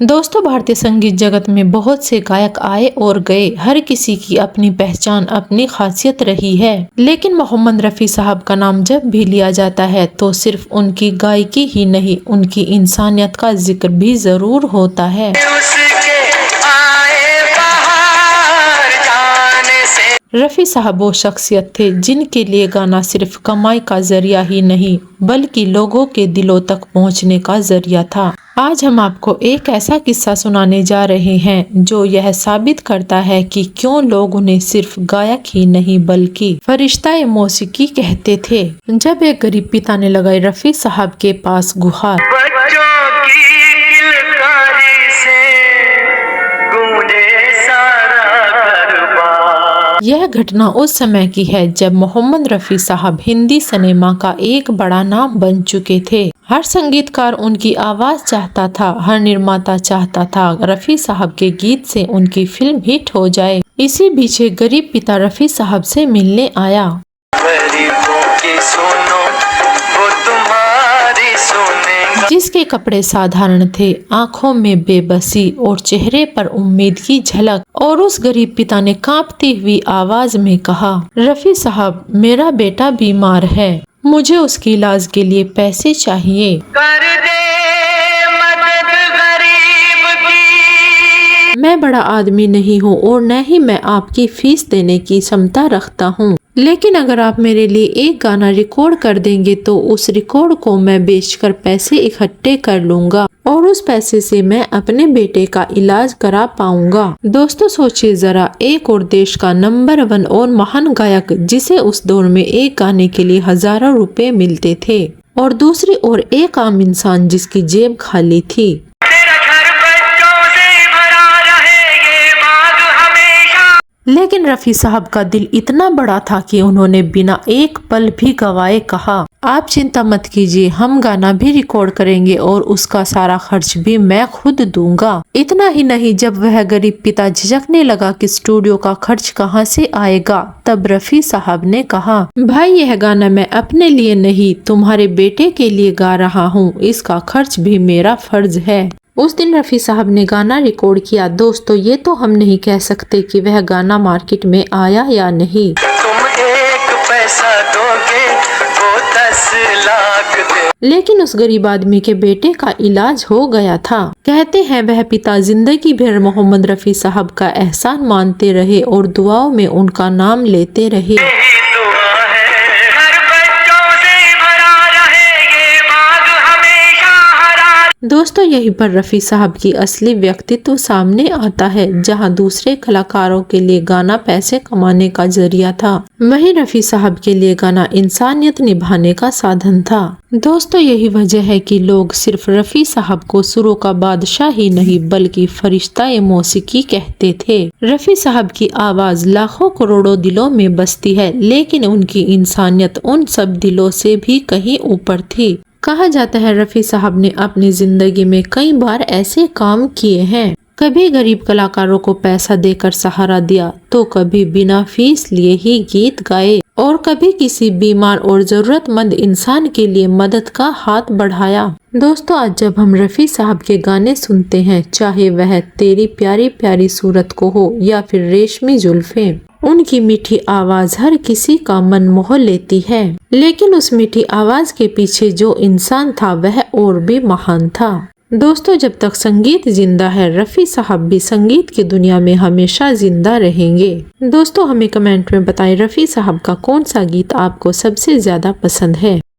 दोस्तों, भारतीय संगीत जगत में बहुत से गायक आए और गए। हर किसी की अपनी पहचान, अपनी खासियत रही है। लेकिन मोहम्मद रफ़ी साहब का नाम जब भी लिया जाता है तो सिर्फ उनकी गायकी ही नहीं, उनकी इंसानियत का जिक्र भी जरूर होता है। रफ़ी साहब वो शख्सियत थे जिनके लिए गाना सिर्फ कमाई का जरिया ही नहीं बल्कि लोगों के दिलों तक पहुंचने का जरिया था। आज हम आपको एक ऐसा किस्सा सुनाने जा रहे हैं जो यह साबित करता है कि क्यों लोग उन्हें सिर्फ गायक ही नहीं बल्कि फरिश्ता-ए मौसीकी कहते थे। जब एक गरीब पिता ने लगाई रफ़ी साहब के पास गुहार, यह घटना उस समय की है जब मोहम्मद रफ़ी साहब हिंदी सिनेमा का एक बड़ा नाम बन चुके थे। हर संगीतकार उनकी आवाज चाहता था, हर निर्माता चाहता था रफ़ी साहब के गीत से उनकी फिल्म हिट हो जाए। इसी बीच एक गरीब पिता रफ़ी साहब से मिलने आया। जिसके कपड़े साधारण थे, आंखों में बेबसी और चेहरे पर उम्मीद की झलक। और उस गरीब पिता ने कांपती हुई आवाज में कहा, रफ़ी साहब, मेरा बेटा बीमार है, मुझे उसके इलाज के लिए पैसे चाहिए। कर दे मदद गरीब की। मैं बड़ा आदमी नहीं हूँ और न ही मैं आपकी फीस देने की क्षमता रखता हूँ, लेकिन अगर आप मेरे लिए एक गाना रिकॉर्ड कर देंगे तो उस रिकॉर्ड को मैं बेचकर पैसे इकट्ठे कर लूंगा और उस पैसे से मैं अपने बेटे का इलाज करा पाऊंगा। दोस्तों, सोचिए जरा, एक और देश का नंबर 1 और महान गायक जिसे उस दौर में एक गाने के लिए हजारों रुपए मिलते थे, और दूसरी ओर एक आम इंसान जिसकी जेब खाली थी। लेकिन रफ़ी साहब का दिल इतना बड़ा था कि उन्होंने बिना एक पल भी गवाए कहा, आप चिंता मत कीजिए, हम गाना भी रिकॉर्ड करेंगे और उसका सारा खर्च भी मैं खुद दूंगा। इतना ही नहीं, जब वह गरीब पिता झिझकने लगा कि स्टूडियो का खर्च कहां से आएगा, तब रफ़ी साहब ने कहा, भाई, यह गाना मैं अपने लिए नहीं, तुम्हारे बेटे के लिए गा रहा हूँ, इसका खर्च भी मेरा फर्ज है। उस दिन रफ़ी साहब ने गाना रिकॉर्ड किया। दोस्तों, ये तो हम नहीं कह सकते कि वह गाना मार्केट में आया या नहीं। तुम एक पैसा दोगे, वो 10 लाख दे। लेकिन उस गरीब आदमी के बेटे का इलाज हो गया था। कहते हैं वह पिता जिंदगी भर मोहम्मद रफ़ी साहब का एहसान मानते रहे और दुआओं में उनका नाम लेते रहे। दोस्तों, यहीं पर रफ़ी साहब की असली व्यक्तित्व सामने आता है। जहां दूसरे कलाकारों के लिए गाना पैसे कमाने का जरिया था, वहीं रफ़ी साहब के लिए गाना इंसानियत निभाने का साधन था। दोस्तों, यही वजह है कि लोग सिर्फ रफ़ी साहब को सुरों का बादशाह ही नहीं बल्कि फरिश्ता-ए मौसीकी कहते थे। रफ़ी साहब की आवाज लाखों करोड़ों दिलों में बसती है, लेकिन उनकी इंसानियत उन सब दिलों से भी कहीं ऊपर थी। कहा जाता है रफ़ी साहब ने अपनी जिंदगी में कई बार ऐसे काम किए हैं, कभी गरीब कलाकारों को पैसा देकर सहारा दिया तो कभी बिना फीस लिए ही गीत गाए और कभी किसी बीमार और जरूरतमंद इंसान के लिए मदद का हाथ बढ़ाया। दोस्तों, आज जब हम रफ़ी साहब के गाने सुनते हैं, चाहे वह तेरी प्यारी प्यारी सूरत को हो या फिर रेशमी जुल्फें, उनकी मीठी आवाज हर किसी का मन मोह लेती है। लेकिन उस मीठी आवाज के पीछे जो इंसान था वह और भी महान था। दोस्तों, जब तक संगीत जिंदा है, रफ़ी साहब भी संगीत की दुनिया में हमेशा जिंदा रहेंगे। दोस्तों, हमें कमेंट में बताएं रफ़ी साहब का कौन सा गीत आपको सबसे ज्यादा पसंद है।